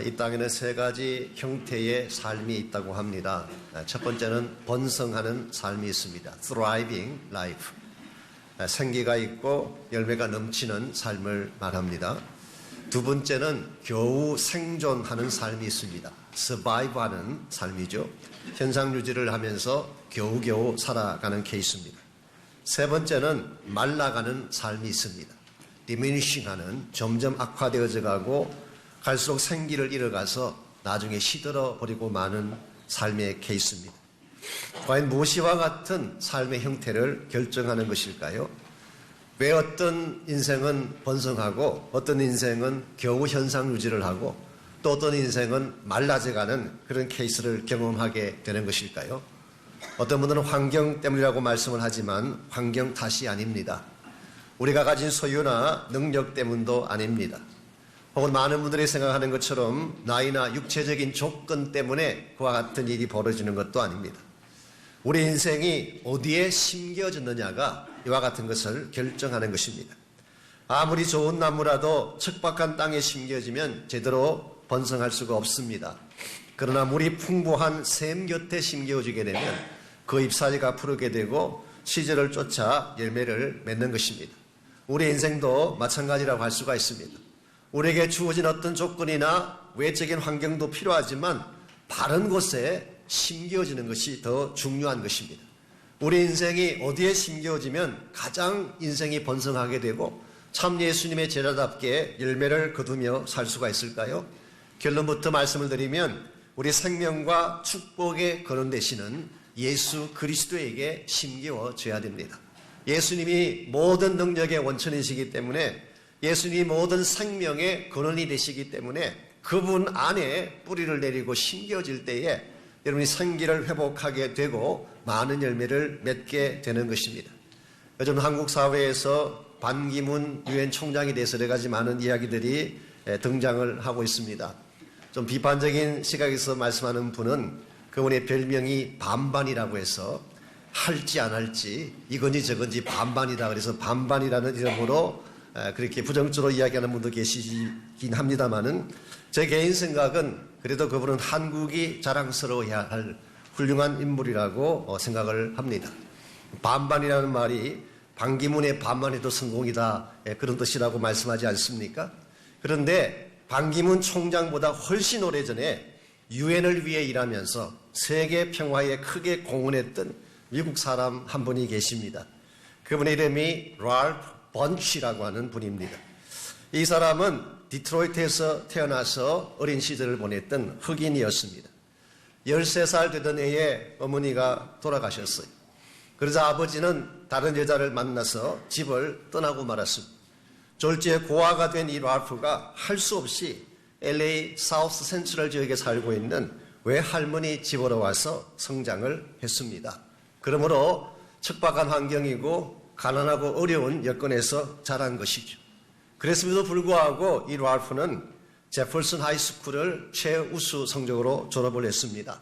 이 땅에는 세 가지 형태의 삶이 있다고 합니다. 첫 번째는 번성하는 삶이 있습니다. Thriving life. 생기가 있고 열매가 넘치는 삶을 말합니다. 두 번째는 겨우 생존하는 삶이 있습니다. Survive하는 삶이죠. 현상 유지를 하면서 겨우겨우 살아가는 케이스입니다. 세 번째는 말라가는 삶이 있습니다. Diminishing하는, 점점 악화되어져 가고 갈수록 생기를 잃어가서 나중에 시들어 버리고 마는 삶의 케이스입니다. 과연 무엇이와 같은 삶의 형태를 결정하는 것일까요? 왜 어떤 인생은 번성하고 어떤 인생은 겨우 현상 유지를 하고 또 어떤 인생은 말라져가는 그런 케이스를 경험하게 되는 것일까요? 어떤 분들은 환경 때문이라고 말씀을 하지만 환경 탓이 아닙니다. 우리가 가진 소유나 능력 때문도 아닙니다. 혹은 많은 분들이 생각하는 것처럼 나이나 육체적인 조건 때문에 그와 같은 일이 벌어지는 것도 아닙니다. 우리 인생이 어디에 심겨졌느냐가 이와 같은 것을 결정하는 것입니다. 아무리 좋은 나무라도 척박한 땅에 심겨지면 제대로 번성할 수가 없습니다. 그러나 물이 풍부한 샘 곁에 심겨지게 되면 그 잎사귀가 푸르게 되고 시절을 쫓아 열매를 맺는 것입니다. 우리 인생도 마찬가지라고 할 수가 있습니다. 우리에게 주어진 어떤 조건이나 외적인 환경도 필요하지만 바른 곳에 심겨지는 것이 더 중요한 것입니다. 우리 인생이 어디에 심겨지면 가장 인생이 번성하게 되고 참 예수님의 제자답게 열매를 거두며 살 수가 있을까요? 결론부터 말씀을 드리면 우리 생명과 축복의 근원 되시는 예수 그리스도에게 심겨져야 됩니다. 예수님이 모든 능력의 원천이시기 때문에 예수님이 모든 생명의 근원이 되시기 때문에 그분 안에 뿌리를 내리고 심겨질 때에 여러분이 생기를 회복하게 되고 많은 열매를 맺게 되는 것입니다. 요즘 한국 사회에서 반기문 유엔 총장에 대해서 여러 가지 많은 이야기들이 등장을 하고 있습니다. 좀 비판적인 시각에서 말씀하는 분은 그분의 별명이 반반이라고 해서 할지 안 할지 이건지 저건지 반반이다 그래서 반반이라는 이름으로 그렇게 부정적으로 이야기하는 분도 계시긴 합니다만은 제 개인 생각은 그래도 그분은 한국이 자랑스러워해야 할 훌륭한 인물이라고 생각을 합니다. 반반이라는 말이 반기문의 반반해도 성공이다 그런 뜻이라고 말씀하지 않습니까? 그런데 반기문 총장보다 훨씬 오래전에 유엔을 위해 일하면서 세계 평화에 크게 공헌했던 미국 사람 한 분이 계십니다. 그분의 이름이 랄프 번치라고 하는 분입니다. 이 사람은 디트로이트에서 태어나서 어린 시절을 보냈던 흑인이었습니다. 13살 되던 해에 어머니가 돌아가셨어요. 그러자 아버지는 다른 여자를 만나서 집을 떠나고 말았습니다. 졸지에 고아가 된 이 랄프가 할 수 없이 LA 사우스 센트럴 지역에 살고 있는 외할머니 집으로 와서 성장을 했습니다. 그러므로 척박한 환경이고 가난하고 어려운 여건에서 자란 것이죠. 그랬음에도 불구하고 이 랄프는 제퍼슨 하이스쿨을 최우수 성적으로 졸업을 했습니다.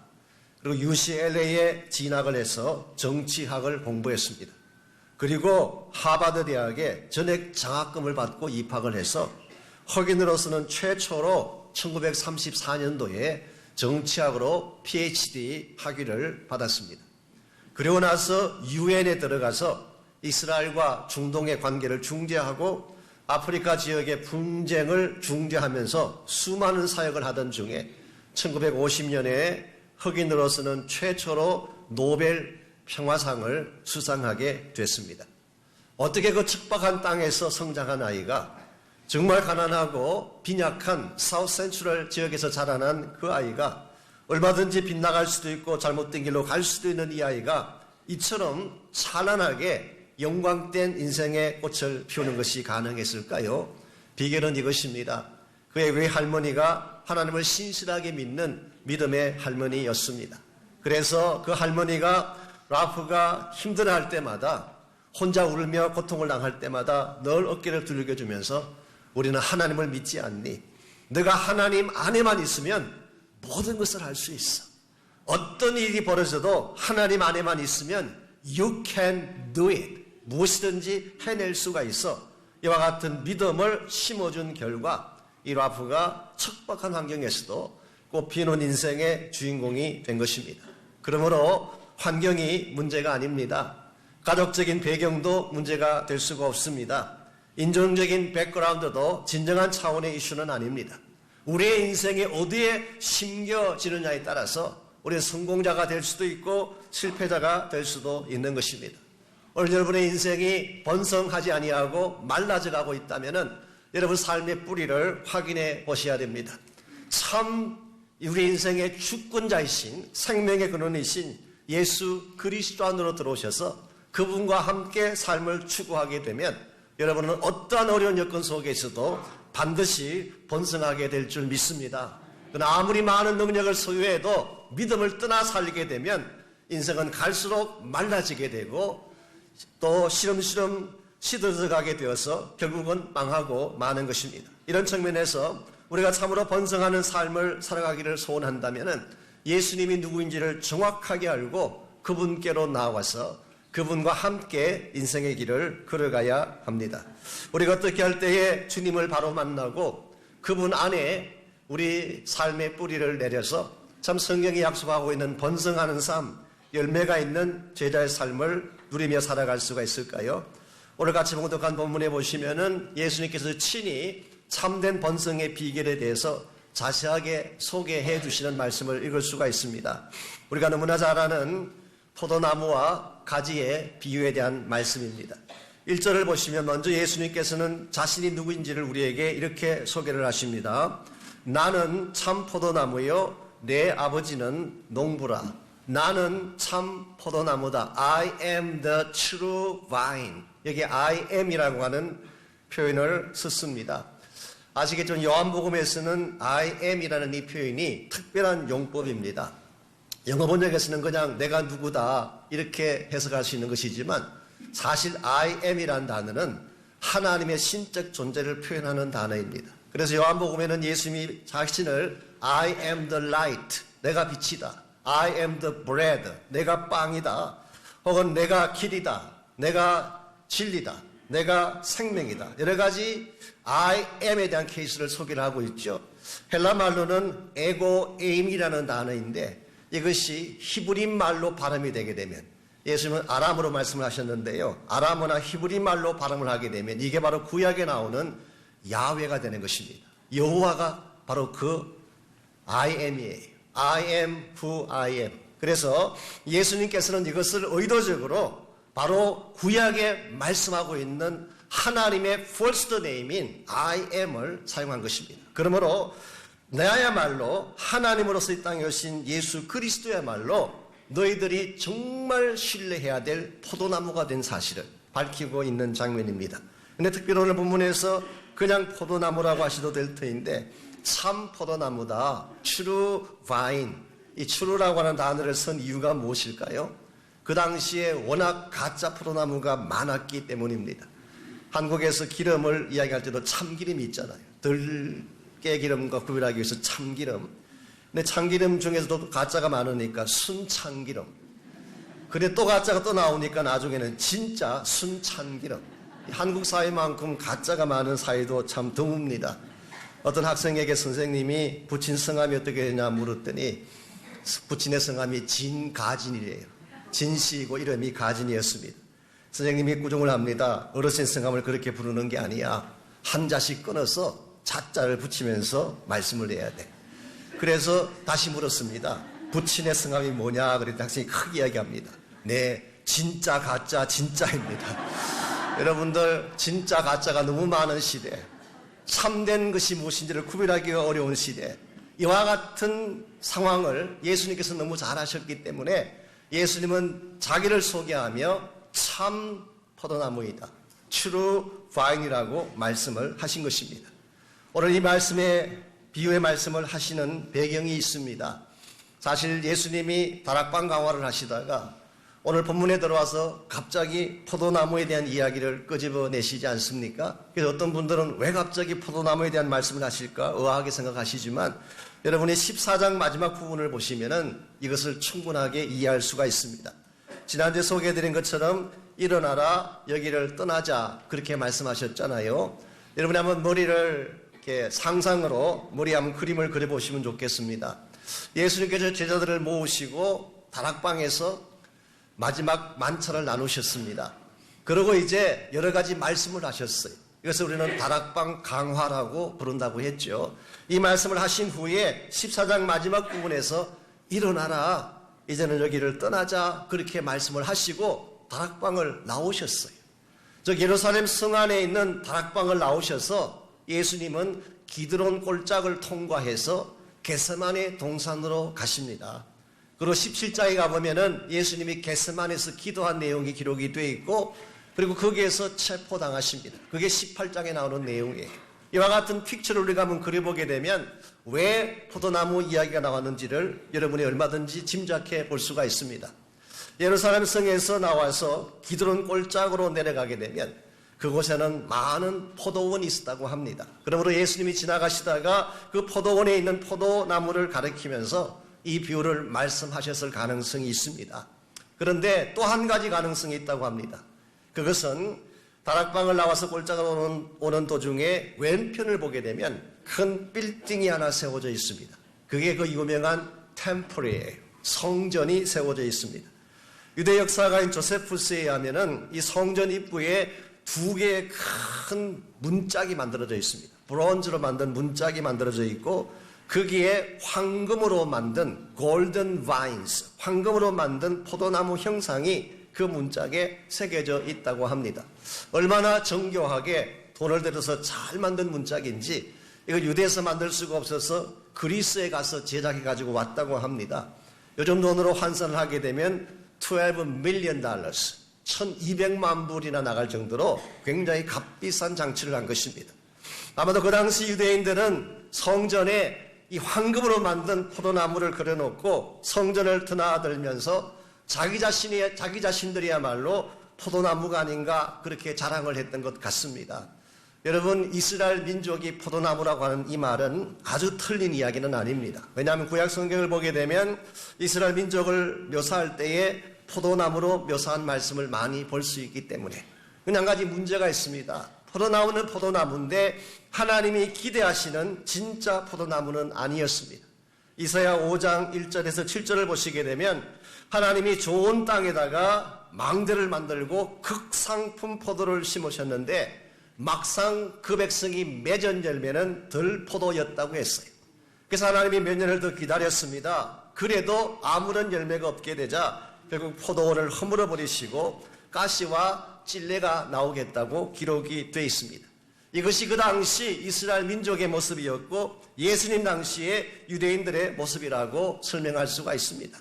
그리고 UCLA에 진학을 해서 정치학을 공부했습니다. 그리고 하버드 대학에 전액 장학금을 받고 입학을 해서 흑인으로서는 최초로 1934년도에 정치학으로 PhD 학위를 받았습니다. 그리고 나서 유엔에 들어가서 이스라엘과 중동의 관계를 중재하고 아프리카 지역의 분쟁을 중재하면서 수많은 사역을 하던 중에 1950년에 흑인으로서는 최초로 노벨 평화상을 수상하게 됐습니다. 어떻게 그 척박한 땅에서 성장한 아이가 정말 가난하고 빈약한 사우스 센트럴 지역에서 자라난 그 아이가 얼마든지 빗나갈 수도 있고 잘못된 길로 갈 수도 있는 이 아이가 이처럼 찬란하게 영광된 인생의 꽃을 피우는 것이 가능했을까요? 비결은 이것입니다. 그의 외할머니가 하나님을 신실하게 믿는 믿음의 할머니였습니다. 그래서 그 할머니가 랄프가 힘들어할 때마다 혼자 울며 고통을 당할 때마다 늘 어깨를 두들겨주면서 우리는 하나님을 믿지 않니? 너가 하나님 안에만 있으면 모든 것을 할 수 있어. 어떤 일이 벌어져도 하나님 안에만 있으면 you can do it. 무엇이든지 해낼 수가 있어. 이와 같은 믿음을 심어준 결과 이 라프가 척박한 환경에서도 꽃피우는 인생의 주인공이 된 것입니다. 그러므로 환경이 문제가 아닙니다. 가족적인 배경도 문제가 될 수가 없습니다. 인종적인 백그라운드도 진정한 차원의 이슈는 아닙니다. 우리의 인생이 어디에 심겨지느냐에 따라서 우리는 성공자가 될 수도 있고 실패자가 될 수도 있는 것입니다. 오늘 여러분의 인생이 번성하지 아니하고 말라져 가고 있다면 여러분 삶의 뿌리를 확인해 보셔야 됩니다. 참 우리 인생의 주권자이신 생명의 근원이신 예수 그리스도 안으로 들어오셔서 그분과 함께 삶을 추구하게 되면 여러분은 어떠한 어려운 여건 속에서도 반드시 번성하게 될 줄 믿습니다. 그러나 아무리 많은 능력을 소유해도 믿음을 떠나 살게 되면 인생은 갈수록 말라지게 되고 또 시름시름 시들어가게 되어서 결국은 망하고 마는 것입니다. 이런 측면에서 우리가 참으로 번성하는 삶을 살아가기를 소원한다면 예수님이 누구인지를 정확하게 알고 그분께로 나와서 그분과 함께 인생의 길을 걸어가야 합니다. 우리가 어떻게 할 때에 주님을 바로 만나고 그분 안에 우리 삶의 뿌리를 내려서 참 성경이 약속하고 있는 번성하는 삶, 열매가 있는 제자의 삶을 누리며 살아갈 수가 있을까요? 오늘 같이 봉독한 본문에 보시면은 예수님께서 친히 참된 번성의 비결에 대해서 자세하게 소개해 주시는 말씀을 읽을 수가 있습니다. 우리가 너무나 잘 아는 포도나무와 가지의 비유에 대한 말씀입니다. 1절을 보시면 먼저 예수님께서는 자신이 누구인지를 우리에게 이렇게 소개를 하십니다. 나는 참 포도나무요 내 아버지는 농부라. 나는 참 포도나무다. I am the true vine. 여기 I am이라고 하는 표현을 썼습니다. 아시겠지만 요한복음에서는 I am이라는 이 표현이 특별한 용법입니다. 영어 번역에서는 그냥 내가 누구다 이렇게 해석할 수 있는 것이지만 사실 I am이라는 단어는 하나님의 신적 존재를 표현하는 단어입니다. 그래서 요한복음에는 예수님이 자신을 I am the light, 내가 빛이다. I am the bread, 내가 빵이다. 혹은 내가 길이다. 내가 진리다. 내가 생명이다. 여러 가지 I am에 대한 케이스를 소개를 하고 있죠. 헬라 말로는 에고 에임이라는 단어인데 이것이 히브리 말로 발음이 되게 되면 예수님은 아람어로 말씀을 하셨는데요. 아람어나 히브리 말로 발음을 하게 되면 이게 바로 구약에 나오는 야훼가 되는 것입니다. 여호와가 바로 그 I am이에요. I am who I am. 그래서 예수님께서는 이것을 의도적으로 바로 구약에 말씀하고 있는 하나님의 first name인 I am을 사용한 것입니다. 그러므로 나야말로 하나님으로서 이 땅에 오신 예수 그리스도야말로 너희들이 정말 신뢰해야 될 포도나무가 된 사실을 밝히고 있는 장면입니다. 근데 특별히 오늘 본문에서 그냥 포도나무라고 하셔도 될 터인데 참 포도나무다. true vine. 이 true라고 하는 단어를 쓴 이유가 무엇일까요? 그 당시에 워낙 가짜 포도나무가 많았기 때문입니다. 한국에서 기름을 이야기할 때도 참기름이 있잖아요. 들깨기름과 구별하기 위해서 참기름. 근데 참기름 중에서도 가짜가 많으니까 순참기름. 근데 또 가짜가 또 나오니까 나중에는 진짜 순참기름. 한국 사회만큼 가짜가 많은 사회도 참 드뭅니다. 어떤 학생에게 선생님이 부친 성함이 어떻게 되냐 물었더니 부친의 성함이 진가진이래요. 진씨이고 이름이 가진이었습니다. 선생님이 꾸중을 합니다. 어르신 성함을 그렇게 부르는 게 아니야. 한자씩 끊어서 자자를 붙이면서 말씀을 해야 돼. 그래서 다시 물었습니다. 부친의 성함이 뭐냐? 그랬더니 학생이 크게 이야기합니다. 네, 진짜 가짜 진짜입니다. 여러분들 진짜 가짜가 너무 많은 시대, 참된 것이 무엇인지를 구별하기가 어려운 시대, 이와 같은 상황을 예수님께서 너무 잘 하셨기 때문에 예수님은 자기를 소개하며 참 포도나무이다. true vine이라고 말씀을 하신 것입니다. 오늘 이 말씀의 비유의 말씀을 하시는 배경이 있습니다. 사실 예수님이 다락방 강화를 하시다가 오늘 본문에 들어와서 갑자기 포도나무에 대한 이야기를 끄집어내시지 않습니까? 그래서 어떤 분들은 왜 갑자기 포도나무에 대한 말씀을 하실까 의아하게 생각하시지만 여러분이 14장 마지막 부분을 보시면은 이것을 충분하게 이해할 수가 있습니다. 지난주에 소개해드린 것처럼 일어나라 여기를 떠나자 그렇게 말씀하셨잖아요. 여러분이 한번 머리를 이렇게 상상으로 머리에 한번 그림을 그려보시면 좋겠습니다. 예수님께서 제자들을 모으시고 다락방에서 마지막 만찬을 나누셨습니다. 그리고 이제 여러 가지 말씀을 하셨어요. 이것을 우리는 다락방 강화라고 부른다고 했죠. 이 말씀을 하신 후에 14장 마지막 부분에서 일어나라, 이제는 여기를 떠나자, 그렇게 말씀을 하시고 다락방을 나오셨어요. 저 예루살렘 성 안에 있는 다락방을 나오셔서 예수님은 기드론 골짜기를 통과해서 겟세마네 동산으로 가십니다. 그리고 17장에 가보면은 예수님이 겟세마네에서 기도한 내용이 기록이 되어 있고, 그리고 거기에서 체포당하십니다. 그게 18장에 나오는 내용이에요. 이와 같은 픽처를 우리가 한번 그려보게 되면 왜 포도나무 이야기가 나왔는지를 여러분이 얼마든지 짐작해 볼 수가 있습니다. 예루살렘 성에서 나와서 기드론 골짜기로 내려가게 되면 그곳에는 많은 포도원이 있었다고 합니다. 그러므로 예수님이 지나가시다가 그 포도원에 있는 포도나무를 가리키면서 이 비유를 말씀하셨을 가능성이 있습니다. 그런데 또 한 가지 가능성이 있다고 합니다. 그것은 다락방을 나와서 골짜기로 오는 도중에 왼편을 보게 되면 큰 빌딩이 하나 세워져 있습니다. 그게 그 유명한 템플이에요. 성전이 세워져 있습니다. 유대 역사가인 조세푸스에 의하면은 이 성전 입구에 두 개의 큰 문짝이 만들어져 있습니다. 브론즈로 만든 문짝이 만들어져 있고, 거기에 황금으로 만든 골든 바인스, 황금으로 만든 포도나무 형상이 그 문짝에 새겨져 있다고 합니다. 얼마나 정교하게 돈을 들여서 잘 만든 문짝인지 이걸 유대에서 만들 수가 없어서 그리스에 가서 제작해 가지고 왔다고 합니다. 요즘 돈으로 환산을 하게 되면 $12 million, 1200만 불이나 나갈 정도로 굉장히 값비싼 장치를 한 것입니다. 아마도 그 당시 유대인들은 성전에 이 황금으로 만든 포도나무를 그려놓고 성전을 드나들면서 자기 자신들이야말로 포도나무가 아닌가 그렇게 자랑을 했던 것 같습니다. 여러분, 이스라엘 민족이 포도나무라고 하는 이 말은 아주 틀린 이야기는 아닙니다. 왜냐하면 구약 성경을 보게 되면 이스라엘 민족을 묘사할 때에 포도나무로 묘사한 말씀을 많이 볼 수 있기 때문에. 근데 한 가지 문제가 있습니다. 포도나무는 포도나무인데 하나님이 기대하시는 진짜 포도나무는 아니었습니다. 이사야 5장 1절에서 7절을 보시게 되면 하나님이 좋은 땅에다가 망대를 만들고 극상품 포도를 심으셨는데 막상 그 백성이 맺은 열매는 덜 포도였다고 했어요. 그래서 하나님이 몇 년을 더 기다렸습니다. 그래도 아무런 열매가 없게 되자 결국 포도원을 허물어 버리시고 가시와 찔레가 나오겠다고 기록이 되어 있습니다. 이것이 그 당시 이스라엘 민족의 모습이었고 예수님 당시의 유대인들의 모습이라고 설명할 수가 있습니다.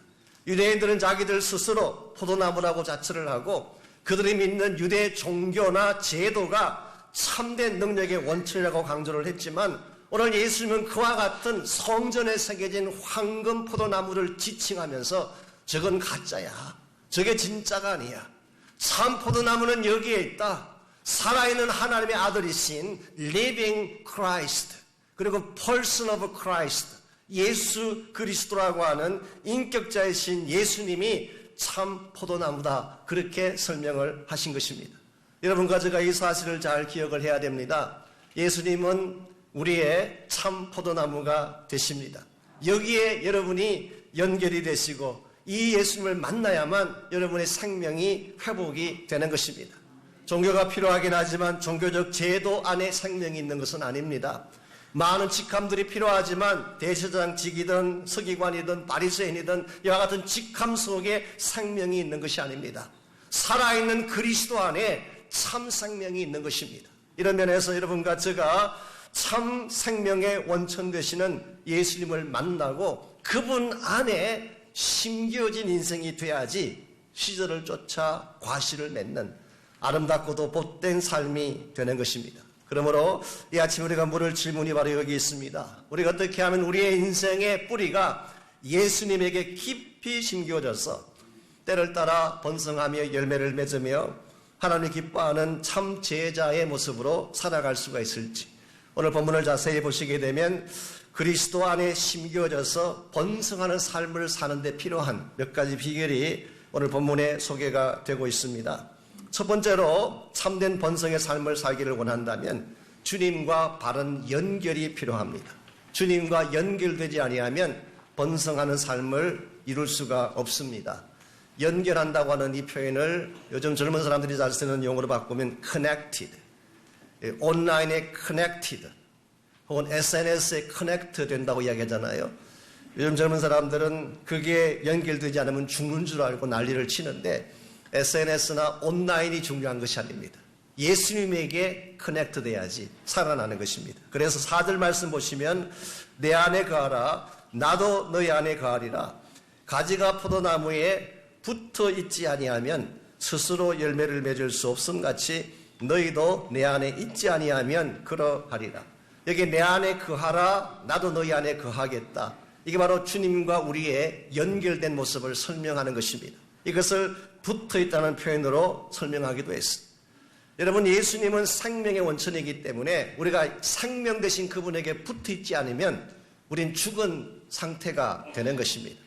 유대인들은 자기들 스스로 포도나무라고 자처를 하고 그들이 믿는 유대 종교나 제도가 참된 능력의 원천이라고 강조를 했지만 오늘 예수님은 그와 같은 성전에 새겨진 황금 포도나무를 지칭하면서 저건 가짜야, 저게 진짜가 아니야, 참 포도나무는 여기에 있다, 살아있는 하나님의 아들이신 Living Christ, 그리고 Person of Christ, 예수 그리스도라고 하는 인격자이신 예수님이 참 포도나무다, 그렇게 설명을 하신 것입니다. 여러분과 제가 이 사실을 잘 기억을 해야 됩니다. 예수님은 우리의 참 포도나무가 되십니다. 여기에 여러분이 연결이 되시고 이 예수님을 만나야만 여러분의 생명이 회복이 되는 것입니다. 종교가 필요하긴 하지만 종교적 제도 안에 생명이 있는 것은 아닙니다. 많은 직함들이 필요하지만 대제사장직이든 서기관이든 바리새인이든 이와 같은 직함 속에 생명이 있는 것이 아닙니다. 살아있는 그리스도 안에 참 생명이 있는 것입니다. 이런 면에서 여러분과 제가 참 생명의 원천 되시는 예수님을 만나고 그분 안에 심겨진 인생이 돼야지 시절을 쫓아 과실을 맺는 아름답고도 복된 삶이 되는 것입니다. 그러므로 이 아침 우리가 물을 질문이 바로 여기 있습니다. 우리가 어떻게 하면 우리의 인생의 뿌리가 예수님에게 깊이 심겨져서 때를 따라 번성하며 열매를 맺으며 하나님이 기뻐하는 참 제자의 모습으로 살아갈 수가 있을지, 오늘 본문을 자세히 보시게 되면 그리스도 안에 심겨져서 번성하는 삶을 사는 데 필요한 몇 가지 비결이 오늘 본문에 소개가 되고 있습니다. 첫 번째로 참된 번성의 삶을 살기를 원한다면 주님과 바른 연결이 필요합니다. 주님과 연결되지 아니하면 번성하는 삶을 이룰 수가 없습니다. 연결한다고 하는 이 표현을 요즘 젊은 사람들이 잘 쓰는 용어로 바꾸면 connected, 온라인에 connected 혹은 SNS에 connect 된다고 이야기하잖아요. 요즘 젊은 사람들은 그게 연결되지 않으면 죽는 줄 알고 난리를 치는데 SNS나 온라인이 중요한 것이 아닙니다. 예수님에게 커넥트 돼야지 살아나는 것입니다. 그래서 4절 말씀 보시면 내 안에 거하라 나도 너희 안에 거하리라. 가지가 포도나무에 붙어 있지 아니하면 스스로 열매를 맺을 수 없음 같이 너희도 내 안에 있지 아니하면 그러하리라. 여기 내 안에 거하라 나도 너희 안에 거하겠다. 이게 바로 주님과 우리의 연결된 모습을 설명하는 것입니다. 이것을 붙어 있다는 표현으로 설명하기도 했습니다. 여러분, 예수님은 생명의 원천이기 때문에 우리가 생명 되신 그분에게 붙어 있지 않으면 우린 죽은 상태가 되는 것입니다.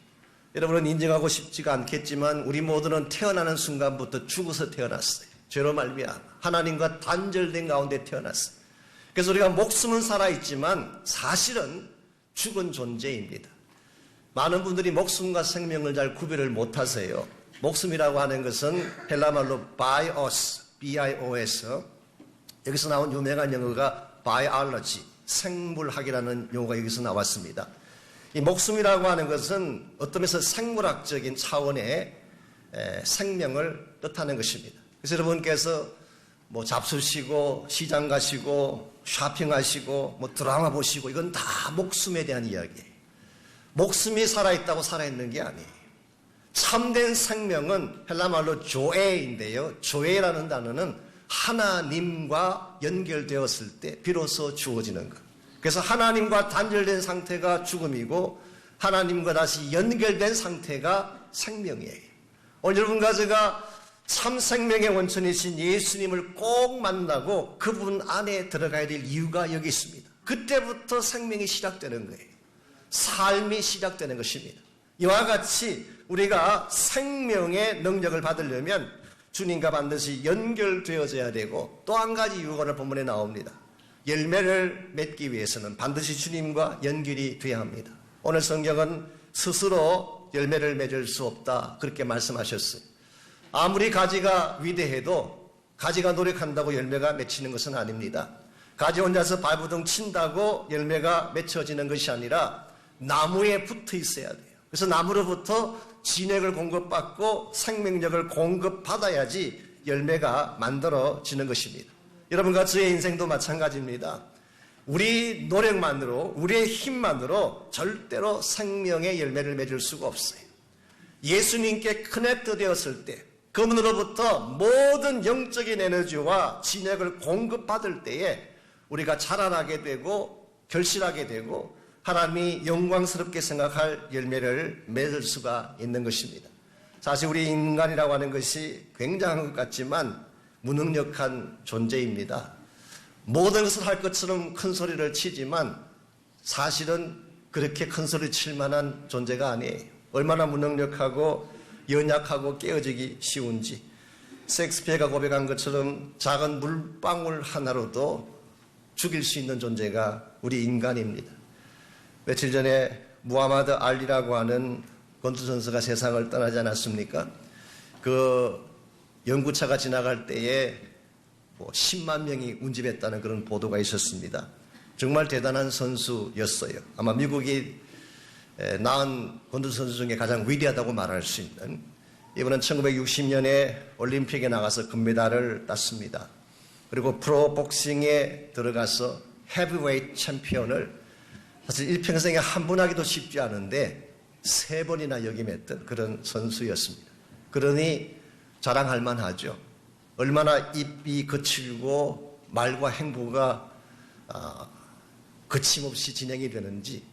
여러분은 인정하고 싶지가 않겠지만 우리 모두는 태어나는 순간부터 죽어서 태어났어요. 죄로 말미암아 하나님과 단절된 가운데 태어났어요. 그래서 우리가 목숨은 살아있지만 사실은 죽은 존재입니다. 많은 분들이 목숨과 생명을 잘 구별을 못하세요. 목숨이라고 하는 것은 헬라말로 bios, B-I-O-S, 여기서 나온 유명한 용어가 biology, 생물학이라는 용어가 여기서 나왔습니다. 이 목숨이라고 하는 것은 어떤 면에서 생물학적인 차원의 생명을 뜻하는 것입니다. 그래서 여러분께서 뭐 잡수시고 시장 가시고 쇼핑하시고 뭐 드라마 보시고 이건 다 목숨에 대한 이야기예요. 목숨이 살아있다고 살아있는 게 아니에요. 참된 생명은 헬라말로 조에인데요. 조에라는 단어는 하나님과 연결되었을 때 비로소 주어지는 것. 그래서 하나님과 단절된 상태가 죽음이고 하나님과 다시 연결된 상태가 생명이에요. 오늘 여러분과 제가 참 생명의 원천이신 예수님을 꼭 만나고 그분 안에 들어가야 될 이유가 여기 있습니다. 그때부터 생명이 시작되는 거예요. 삶이 시작되는 것입니다. 이와 같이 우리가 생명의 능력을 받으려면 주님과 반드시 연결되어져야 되고 또 한 가지 이유가 오늘 본문에 나옵니다. 열매를 맺기 위해서는 반드시 주님과 연결이 돼야 합니다. 오늘 성경은 스스로 열매를 맺을 수 없다 그렇게 말씀하셨어요. 아무리 가지가 위대해도 가지가 노력한다고 열매가 맺히는 것은 아닙니다. 가지 혼자서 발부둥 친다고 열매가 맺혀지는 것이 아니라 나무에 붙어 있어야 돼요. 그래서 나무로부터 진액을 공급받고 생명력을 공급받아야지 열매가 만들어지는 것입니다. 여러분과 저의 인생도 마찬가지입니다. 우리 노력만으로 우리의 힘만으로 절대로 생명의 열매를 맺을 수가 없어요. 예수님께 커넥트 되었을 때 그분으로부터 모든 영적인 에너지와 진액을 공급받을 때에 우리가 자라나게 되고 결실하게 되고 하나님이 영광스럽게 생각할 열매를 맺을 수가 있는 것입니다. 사실 우리 인간이라고 하는 것이 굉장한 것 같지만 무능력한 존재입니다. 모든 것을 할 것처럼 큰 소리를 치지만 사실은 그렇게 큰 소리 칠 만한 존재가 아니에요. 얼마나 무능력하고 연약하고 깨어지기 쉬운지. 셰익스피어가 고백한 것처럼 작은 물방울 하나로도 죽일 수 있는 존재가 우리 인간입니다. 며칠 전에 무하마드 알리라고 하는 권투선수가 세상을 떠나지 않았습니까? 그 연구차가 지나갈 때에 10만 명이 운집했다는 그런 보도가 있었습니다. 정말 대단한 선수였어요. 아마 미국이 낳은 권투선수 중에 가장 위대하다고 말할 수 있는, 이분은 1960년에 올림픽에 나가서 금메달을 땄습니다. 그리고 프로복싱에 들어가서 헤비웨이트 챔피언을 사실 일평생에 한 번 하기도 쉽지 않은데 3번이나 역임했던 그런 선수였습니다. 그러니 자랑할 만하죠. 얼마나 입이 거칠고 말과 행보가 거침없이 진행이 되는지.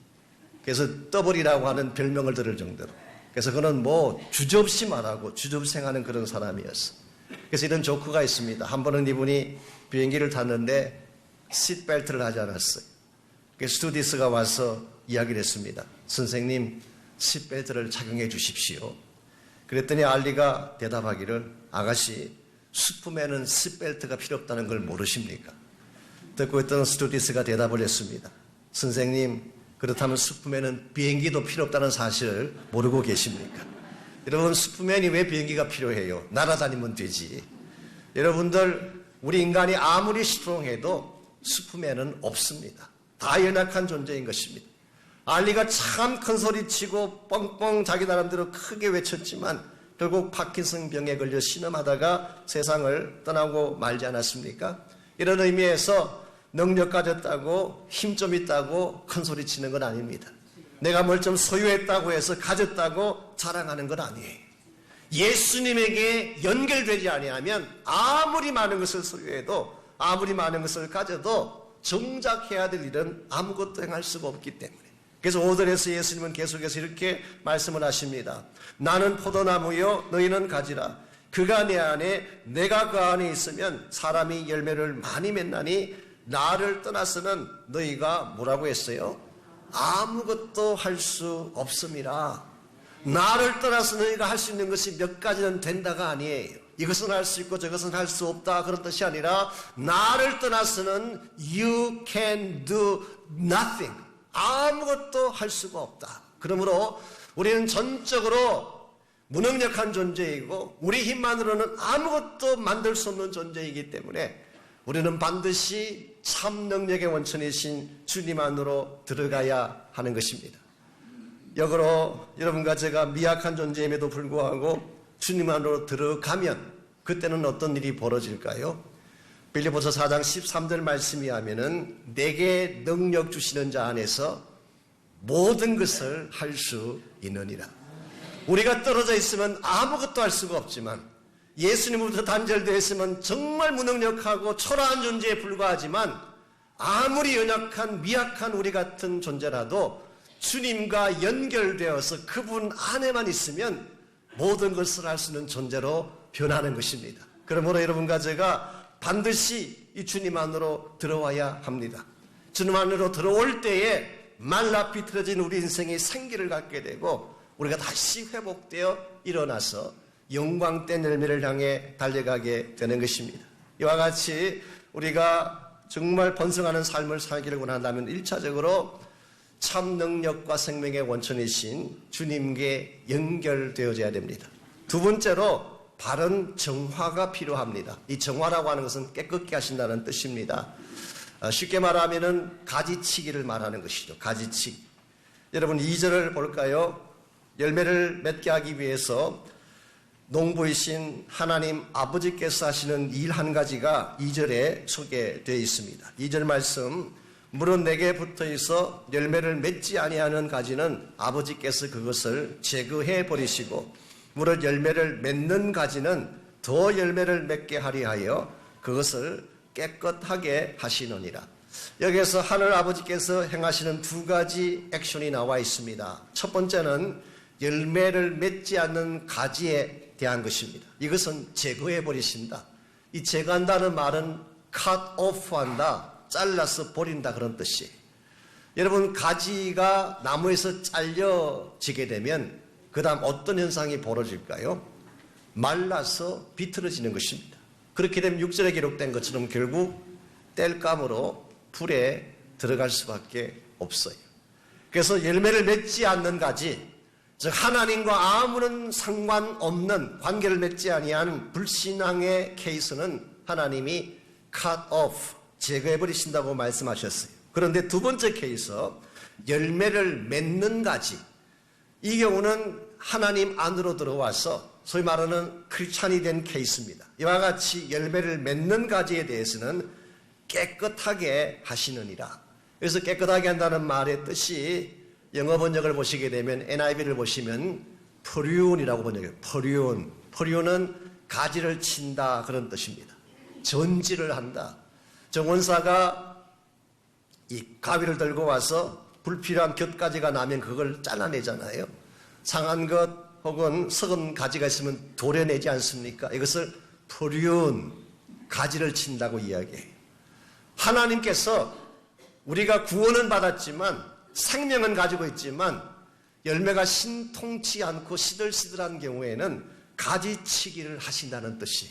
그래서 더블이라고 하는 별명을 들을 정도로. 그래서 그는 뭐 주저없이 말하고 주저없이 행하는 그런 사람이었어. 그래서 이런 조크가 있습니다. 한 번은 이분이 비행기를 탔는데 시트벨트를 하지 않았어요. 그래서 스튜디스가 와서 이야기를 했습니다. 선생님, 시트벨트를 착용해 주십시오. 그랬더니 알리가 대답하기를, 아가씨, 슈퍼맨은 시트벨트가 필요 없다는 걸 모르십니까? 듣고 있던 스튜디스가 대답을 했습니다. 선생님, 그렇다면 슈퍼맨은 비행기도 필요 없다는 사실을 모르고 계십니까? 여러분, 슈퍼맨이 왜 비행기가 필요해요? 날아다니면 되지. 여러분들, 우리 인간이 아무리 스트롱해도 슈퍼맨은 없습니다. 다 연약한 존재인 것입니다. 알리가 참 큰 소리 치고 뻥뻥 자기 나름대로 크게 외쳤지만 결국 파킨슨 병에 걸려 신음하다가 세상을 떠나고 말지 않았습니까? 이런 의미에서 능력 가졌다고 힘 좀 있다고 큰 소리 치는 건 아닙니다. 내가 뭘 좀 소유했다고 해서 가졌다고 자랑하는 건 아니에요. 예수님에게 연결되지 아니하면 아무리 많은 것을 소유해도 아무리 많은 것을 가져도 정작 해야 될 일은 아무것도 행할 수가 없기 때문에. 그래서 5절에서 예수님은 계속해서 이렇게 말씀을 하십니다. 나는 포도나무요 너희는 가지라. 그가 내 안에 내가 그 안에 있으면 사람이 열매를 많이 맺나니 나를 떠나서는 너희가 뭐라고 했어요? 아무것도 할 수 없음이라. 나를 떠나서 너희가 할 수 있는 것이 몇 가지는 된다가 아니에요. 이것은 할 수 있고 저것은 할 수 없다 그런 뜻이 아니라 나를 떠나서는 you can do nothing. 아무것도 할 수가 없다. 그러므로 우리는 전적으로 무능력한 존재이고 우리 힘만으로는 아무것도 만들 수 없는 존재이기 때문에 우리는 반드시 참 능력의 원천이신 주님 안으로 들어가야 하는 것입니다. 역으로 여러분과 제가 미약한 존재임에도 불구하고 주님 안으로 들어가면 그때는 어떤 일이 벌어질까요? 빌립보서 4장 13절 말씀이 하면은 내게 능력 주시는 자 안에서 모든 것을 할 수 있느니라. 우리가 떨어져 있으면 아무것도 할 수가 없지만 예수님으로부터 단절되어 있으면 정말 무능력하고 초라한 존재에 불과하지만 아무리 연약한 미약한 우리 같은 존재라도 주님과 연결되어서 그분 안에만 있으면 모든 것을 할 수 있는 존재로 변하는 것입니다. 그러므로 여러분과 제가 반드시 이 주님 안으로 들어와야 합니다. 주님 안으로 들어올 때에 말라 비틀어진 우리 인생이 생기를 갖게 되고 우리가 다시 회복되어 일어나서 영광된 열매를 향해 달려가게 되는 것입니다. 이와 같이 우리가 정말 번성하는 삶을 살기를 원한다면 1차적으로 참 능력과 생명의 원천이신 주님께 연결되어져야 됩니다. 두 번째로 바른 정화가 필요합니다. 이 정화라고 하는 것은 깨끗게 하신다는 뜻입니다. 쉽게 말하면 가지치기를 말하는 것이죠. 가지치기. 여러분 2절을 볼까요? 열매를 맺게 하기 위해서 농부이신 하나님 아버지께서 하시는 일 한 가지가 2절에 소개되어 있습니다. 2절 말씀, 물은 내게 붙어있어 열매를 맺지 아니하는 가지는 아버지께서 그것을 제거해 버리시고 무릇 열매를 맺는 가지는 더 열매를 맺게 하리 하여 그것을 깨끗하게 하시느니라. 여기에서 하늘 아버지께서 행하시는 두 가지 액션이 나와 있습니다. 첫 번째는 열매를 맺지 않는 가지에 대한 것입니다. 이것은 제거해 버리신다. 이 제거한다는 말은 cut off 한다, 잘라서 버린다 그런 뜻이에요. 여러분 가지가 나무에서 잘려지게 되면 그 다음 어떤 현상이 벌어질까요? 말라서 비틀어지는 것입니다. 그렇게 되면 6절에 기록된 것처럼 결국 땔감으로 불에 들어갈 수밖에 없어요. 그래서 열매를 맺지 않는 가지, 즉 하나님과 아무런 상관없는 관계를 맺지 아니한 불신앙의 케이스는 하나님이 cut off, 제거해버리신다고 말씀하셨어요. 그런데 두 번째 케이스, 열매를 맺는 가지, 이 경우는 하나님 안으로 들어와서 소위 말하는 크리스찬이 된 케이스입니다. 이와 같이 열매를 맺는 가지에 대해서는 깨끗하게 하시느니라. 그래서 깨끗하게 한다는 말의 뜻이 영어 번역을 보시게 되면 NIV를 보시면 프륜이라고 번역해요. 프륜. 프륜은 가지를 친다 그런 뜻입니다. 전지를 한다. 정원사가 이 가위를 들고 와서 불필요한 곁가지가 나면 그걸 잘라내잖아요. 상한 것 혹은 썩은 가지가 있으면 도려내지 않습니까? 이것을 프륜, 가지를 친다고 이야기해요. 하나님께서 우리가 구원은 받았지만 생명은 가지고 있지만 열매가 신통치 않고 시들시들한 경우에는 가지치기를 하신다는 뜻이.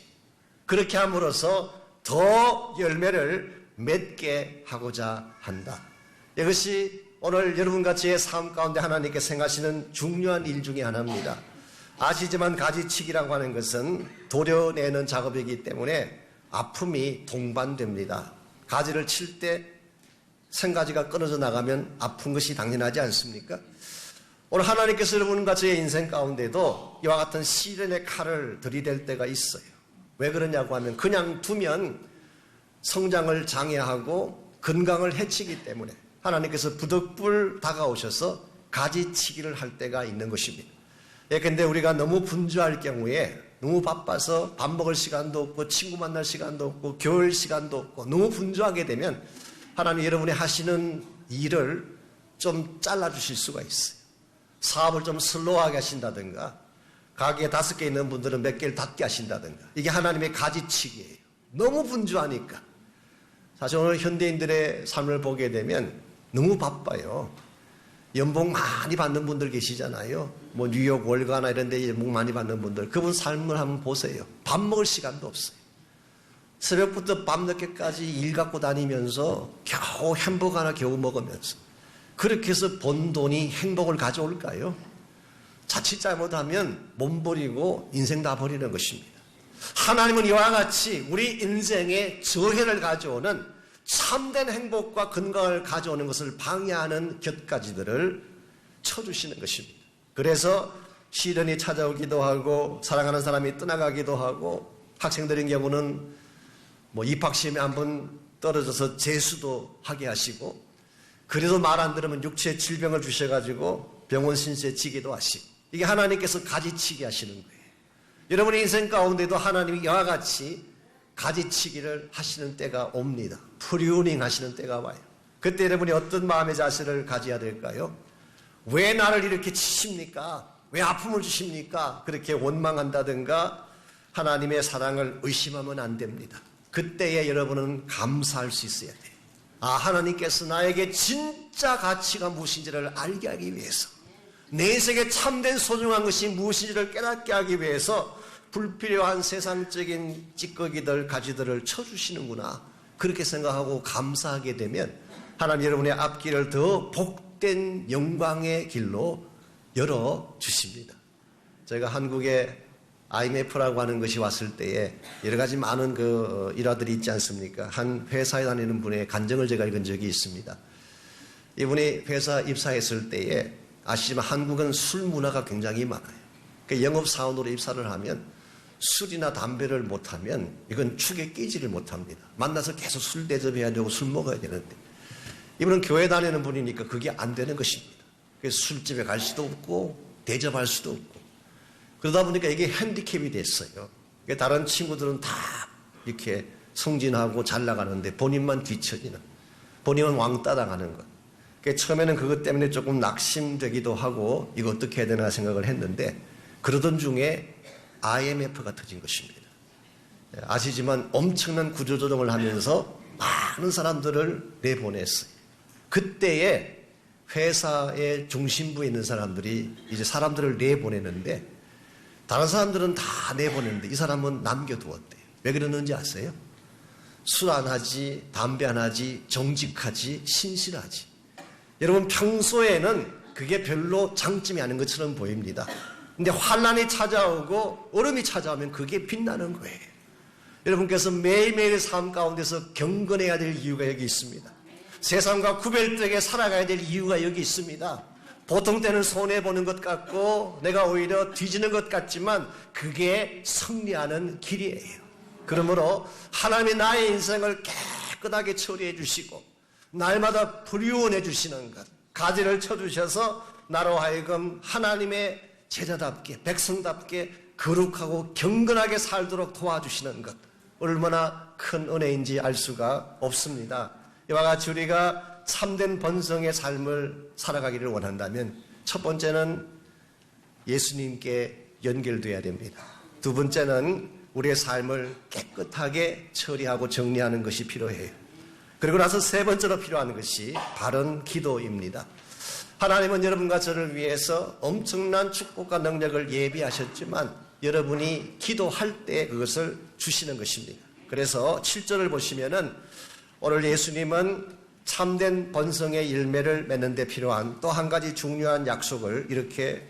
그렇게 함으로써 더 열매를 맺게 하고자 한다. 이것이 오늘 여러분같이의 삶 가운데 하나님께 생각하시는 중요한 일 중에 하나입니다. 아시지만 가지치기라고 하는 것은 도려내는 작업이기 때문에 아픔이 동반됩니다. 가지를 칠 때 생가지가 끊어져 나가면 아픈 것이 당연하지 않습니까? 오늘 하나님께서 여러분과 저의 인생 가운데도 이와 같은 시련의 칼을 들이댈 때가 있어요. 왜 그러냐고 하면 그냥 두면 성장을 장애하고 건강을 해치기 때문에 하나님께서 부득불 다가오셔서 가지치기를 할 때가 있는 것입니다. 그런데 우리가 너무 분주할 경우에 너무 바빠서 밥 먹을 시간도 없고 친구 만날 시간도 없고 교회 시간도 없고 너무 분주하게 되면 하나님 여러분이 하시는 일을 좀 잘라주실 수가 있어요. 사업을 좀 슬로우하게 하신다든가 가게에 5개 있는 분들은 몇 개를 닫게 하신다든가 이게 하나님의 가지치기예요. 너무 분주하니까. 사실 오늘 현대인들의 삶을 보게 되면 너무 바빠요. 연봉 많이 받는 분들 계시잖아요. 뭐 뉴욕 월가나 이런 데 연봉 많이 받는 분들. 그분 삶을 한번 보세요. 밥 먹을 시간도 없어요. 새벽부터 밤늦게까지 일 갖고 다니면서 겨우 햄버거 하나 겨우 먹으면서 그렇게 해서 번 돈이 행복을 가져올까요? 자칫 잘못하면 몸 버리고 인생 다 버리는 것입니다. 하나님은 이와 같이 우리 인생에 저해를 가져오는 참된 행복과 건강을 가져오는 것을 방해하는 곁가지들을 쳐주시는 것입니다. 그래서 시련이 찾아오기도 하고 사랑하는 사람이 떠나가기도 하고 학생들인 경우는 뭐 입학시험에 한번 떨어져서 재수도 하게 하시고 그래도 말 안 들으면 육체 질병을 주셔가지고 병원 신세 지기도 하시고 이게 하나님께서 가지치기 하시는 거예요. 여러분의 인생 가운데도 하나님이 이와 같이 가지치기를 하시는 때가 옵니다. 프리우닝 하시는 때가 와요. 그때 여러분이 어떤 마음의 자세를 가져야 될까요? 왜 나를 이렇게 치십니까? 왜 아픔을 주십니까? 그렇게 원망한다든가 하나님의 사랑을 의심하면 안 됩니다. 그때에 여러분은 감사할 수 있어야 돼요. 아, 하나님께서 나에게 진짜 가치가 무엇인지를 알게 하기 위해서 내 인생에 참된 소중한 것이 무엇인지를 깨닫게 하기 위해서 불필요한 세상적인 찌꺼기들, 가지들을 쳐주시는구나. 그렇게 생각하고 감사하게 되면 하나님 여러분의 앞길을 더 복된 영광의 길로 열어주십니다. 제가 한국에 IMF라고 하는 것이 왔을 때에 여러 가지 많은 그 일화들이 있지 않습니까? 한 회사에 다니는 분의 간증을 제가 읽은 적이 있습니다. 이분이 회사 입사했을 때에 아시지만 한국은 술 문화가 굉장히 많아요. 그러니까 영업사원으로 입사를 하면 술이나 담배를 못하면 이건 축에 끼지를 못합니다. 만나서 계속 술 대접해야 되고 술 먹어야 되는데 이분은 교회 다니는 분이니까 그게 안 되는 것입니다. 그래서 술집에 갈 수도 없고 대접할 수도 없고 그러다 보니까 이게 핸디캡이 됐어요. 다른 친구들은 다 이렇게 승진하고 잘 나가는데 본인만 뒤처지는, 본인은 왕따 당하는 것. 처음에는 그것 때문에 조금 낙심되기도 하고 이거 어떻게 해야 되나 생각을 했는데 그러던 중에 IMF가 터진 것입니다. 아시지만 엄청난 구조조정을 하면서 많은 사람들을 내보냈어요. 그때에 회사의 중심부에 있는 사람들이 이제 사람들을 내보내는데 다른 사람들은 다 내보냈는데 이 사람은 남겨두었대요. 왜 그러는지 아세요? 술 안 하지, 담배 안 하지, 정직하지, 신실하지. 여러분 평소에는 그게 별로 장점이 아닌 것처럼 보입니다. 근데 환난이 찾아오고 얼음이 찾아오면 그게 빛나는 거예요. 여러분께서 매일매일의 삶 가운데서 경건해야 될 이유가 여기 있습니다. 세상과 구별되게 살아가야 될 이유가 여기 있습니다. 보통 때는 손해보는 것 같고 내가 오히려 뒤지는 것 같지만 그게 승리하는 길이에요. 그러므로 하나님이 나의 인생을 깨끗하게 처리해 주시고 날마다 불유원해 주시는 것, 가지를 쳐주셔서 나로 하여금 하나님의 제자답게 백성답게 거룩하고 경건하게 살도록 도와주시는 것, 얼마나 큰 은혜인지 알 수가 없습니다. 이와 같이 우리가 참된 번성의 삶을 살아가기를 원한다면 첫 번째는 예수님께 연결돼야 됩니다. 두 번째는 우리의 삶을 깨끗하게 처리하고 정리하는 것이 필요해요. 그리고 나서 세 번째로 필요한 것이 바른 기도입니다. 하나님은 여러분과 저를 위해서 엄청난 축복과 능력을 예비하셨지만 여러분이 기도할 때 그것을 주시는 것입니다. 그래서 7절을 보시면은 오늘 예수님은 참된 번성의 열매를 맺는 데 필요한 또 한 가지 중요한 약속을 이렇게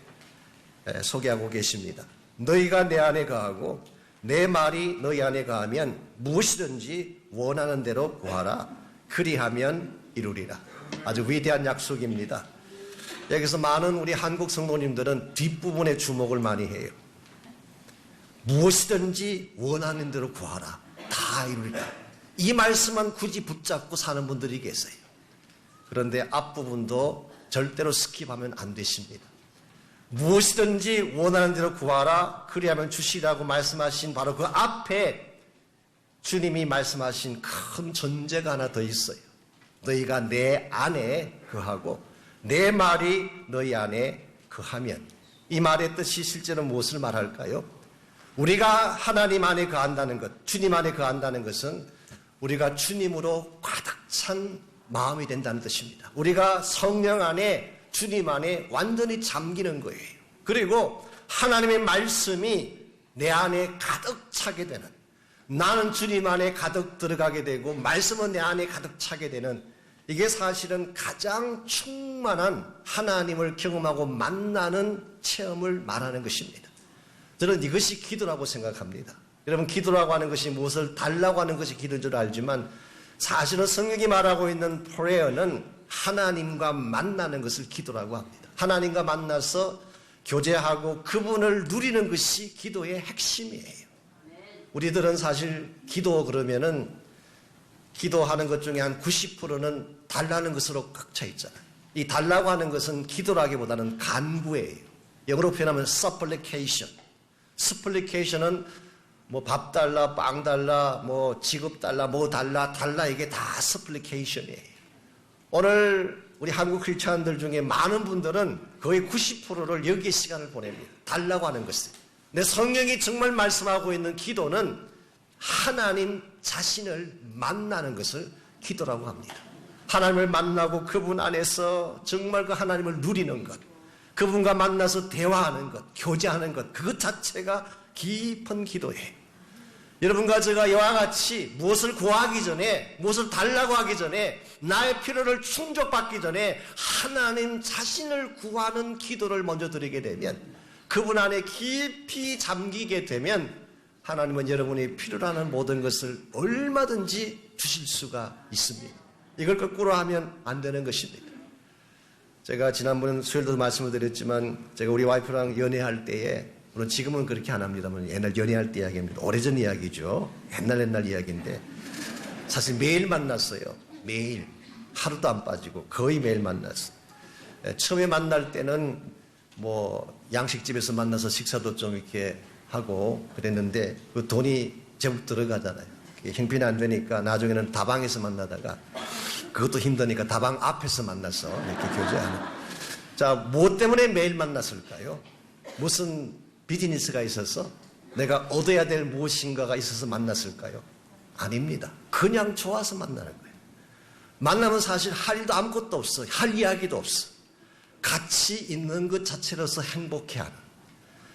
소개하고 계십니다. 너희가 내 안에 거하고 내 말이 너희 안에 거하면 무엇이든지 원하는 대로 구하라. 그리하면 이루리라. 아주 위대한 약속입니다. 여기서 많은 우리 한국 성도님들은 뒷부분에 주목을 많이 해요. 무엇이든지 원하는 대로 구하라. 다 이루리라. 이 말씀만 굳이 붙잡고 사는 분들이 계세요. 그런데 앞부분도 절대로 스킵하면 안 되십니다. 무엇이든지 원하는 대로 구하라. 그리하면 주시라고 말씀하신 바로 그 앞에 주님이 말씀하신 큰 전제가 하나 더 있어요. 너희가 내 안에 거하고 내 말이 너희 안에 거하면. 이 말의 뜻이 실제로 무엇을 말할까요? 우리가 하나님 안에 거한다는 것, 주님 안에 거한다는 것은 우리가 주님으로 가득 찬 마음이 된다는 뜻입니다. 우리가 성령 안에, 주님 안에 완전히 잠기는 거예요. 그리고 하나님의 말씀이 내 안에 가득 차게 되는, 나는 주님 안에 가득 들어가게 되고 말씀은 내 안에 가득 차게 되는, 이게 사실은 가장 충만한 하나님을 경험하고 만나는 체험을 말하는 것입니다. 저는 이것이 기도라고 생각합니다. 여러분, 기도라고 하는 것이 무엇을 달라고 하는 것이 기도인 줄 알지만 사실은 성경이 말하고 있는 프레어는 하나님과 만나는 것을 기도라고 합니다. 하나님과 만나서 교제하고 그분을 누리는 것이 기도의 핵심이에요. 우리들은 사실 기도 그러면은 기도하는 것 중에 한 90%는 달라는 것으로 꽉 차 있잖아요. 이 달라고 하는 것은 기도라기보다는 간구예요. 영어로 표현하면 supplication. supplication은 뭐 밥 달라, 빵 달라, 뭐 직업 달라, 뭐 달라, 이게 다 supplication이에요. 오늘 우리 한국 크리스찬들 중에 많은 분들은 거의 90%를 여기에 시간을 보냅니다. 달라고 하는 것을. 내 성령이 정말 말씀하고 있는 기도는 하나님 자신을 만나는 것을 기도라고 합니다. 하나님을 만나고 그분 안에서 정말 그 하나님을 누리는 것, 그분과 만나서 대화하는 것, 교제하는 것, 그것 자체가 깊은 기도예요. 여러분과 제가 이와 같이 무엇을 구하기 전에, 무엇을 달라고 하기 전에, 나의 필요를 충족받기 전에 하나님 자신을 구하는 기도를 먼저 드리게 되면, 그분 안에 깊이 잠기게 되면 하나님은 여러분이 필요로 하는 모든 것을 얼마든지 주실 수가 있습니다. 이걸 거꾸로 하면 안 되는 것입니다. 제가 지난번 수요일도 말씀을 드렸지만 제가 우리 와이프랑 연애할 때에, 물론 지금은 그렇게 안 합니다만 옛날 연애할 때 이야기입니다. 오래전 이야기죠. 옛날 이야기인데 사실 매일 만났어요. 매일. 하루도 안 빠지고 거의 매일 만났어요. 처음에 만날 때는 뭐 양식집에서 만나서 식사도 좀 이렇게 하고 그랬는데 그 돈이 제법 들어가잖아요. 형편이 안 되니까 나중에는 다방에서 만나다가 그것도 힘드니까 다방 앞에서 만나서 이렇게 교제하는. 자, 무엇 때문에 매일 만났을까요? 무슨 비즈니스가 있어서 내가 얻어야 될 무엇인가가 있어서 만났을까요? 아닙니다. 그냥 좋아서 만나는 거예요. 만나면 사실 할 일도 아무것도 없어. 할 이야기도 없어. 같이 있는 것 자체로서 행복해하는,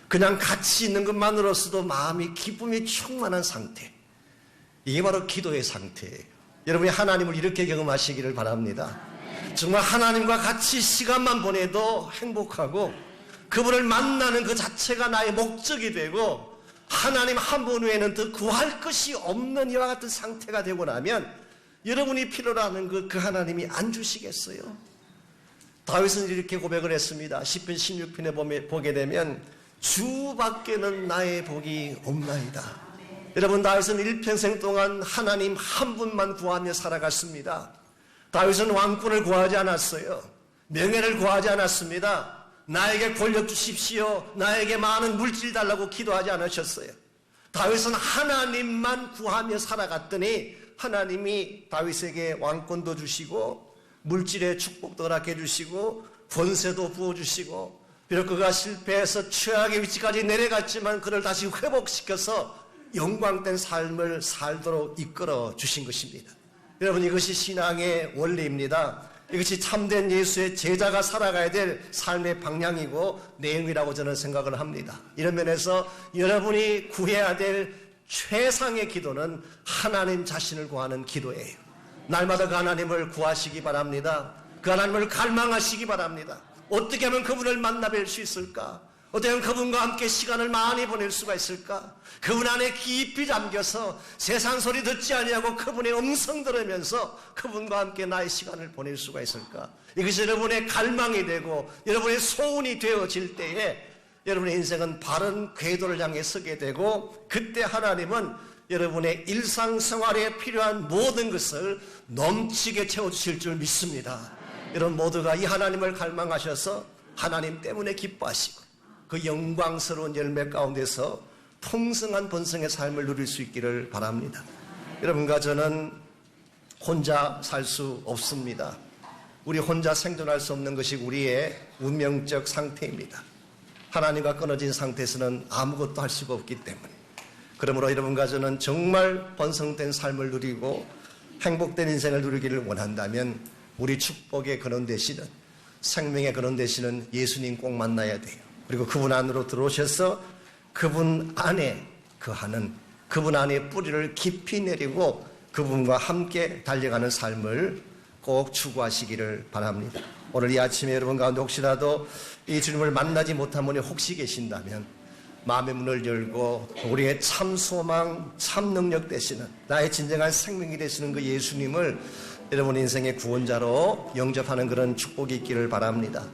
그냥 같이 있는 것만으로서도 마음이 기쁨이 충만한 상태. 이게 바로 기도의 상태예요. 여러분이 하나님을 이렇게 경험하시기를 바랍니다. 정말 하나님과 같이 시간만 보내도 행복하고 그분을 만나는 그 자체가 나의 목적이 되고 하나님 한 분 외에는 더 구할 것이 없는 이와 같은 상태가 되고 나면 여러분이 필요로 하는 그 하나님이 안 주시겠어요? 다윗은 이렇게 고백을 했습니다. 시편 16편에 보게 되면 주밖에는 나의 복이 없나이다. 여러분, 다윗은 일평생 동안 하나님 한 분만 구하며 살아갔습니다. 다윗은 왕권을 구하지 않았어요. 명예를 구하지 않았습니다. 나에게 권력 주십시오, 나에게 많은 물질 달라고 기도하지 않으셨어요. 다윗은 하나님만 구하며 살아갔더니 하나님이 다윗에게 왕권도 주시고 물질의 축복도 허락해 주시고 권세도 부어주시고, 비록 그가 실패해서 최악의 위치까지 내려갔지만 그를 다시 회복시켜서 영광된 삶을 살도록 이끌어 주신 것입니다. 여러분, 이것이 신앙의 원리입니다. 이것이 참된 예수의 제자가 살아가야 될 삶의 방향이고 내용이라고 저는 생각을 합니다. 이런 면에서 여러분이 구해야 될 최상의 기도는 하나님 자신을 구하는 기도예요. 날마다 그 하나님을 구하시기 바랍니다. 그 하나님을 갈망하시기 바랍니다. 어떻게 하면 그분을 만나뵐 수 있을까? 어떻게 하면 그분과 함께 시간을 많이 보낼 수가 있을까? 그분 안에 깊이 잠겨서 세상 소리 듣지 아니하고 그분의 음성 들으면서 그분과 함께 나의 시간을 보낼 수가 있을까? 이것이 여러분의 갈망이 되고 여러분의 소원이 되어질 때에 여러분의 인생은 바른 궤도를 향해 서게 되고, 그때 하나님은 여러분의 일상생활에 필요한 모든 것을 넘치게 채워주실 줄 믿습니다. 여러분 모두가 이 하나님을 갈망하셔서 하나님 때문에 기뻐하시고 그 영광스러운 열매 가운데서 풍성한 번성의 삶을 누릴 수 있기를 바랍니다. 여러분과 저는 혼자 살 수 없습니다. 우리 혼자 생존할 수 없는 것이 우리의 운명적 상태입니다. 하나님과 끊어진 상태에서는 아무것도 할 수가 없기 때문에, 그러므로 여러분과 저는 정말 번성된 삶을 누리고 행복된 인생을 누리기를 원한다면 우리 축복의 근원 되시는, 생명의 근원 되시는 예수님 꼭 만나야 돼요. 그리고 그분 안으로 들어오셔서 그분 안에 거하는, 그분 안에 뿌리를 깊이 내리고 그분과 함께 달려가는 삶을 꼭 추구하시기를 바랍니다. 오늘 이 아침에 여러분 가운데 혹시라도 이 주님을 만나지 못한 분이 혹시 계신다면 마음의 문을 열고 우리의 참 소망, 참 능력 되시는, 나의 진정한 생명이 되시는 그 예수님을 여러분 인생의 구원자로 영접하는 그런 축복이 있기를 바랍니다.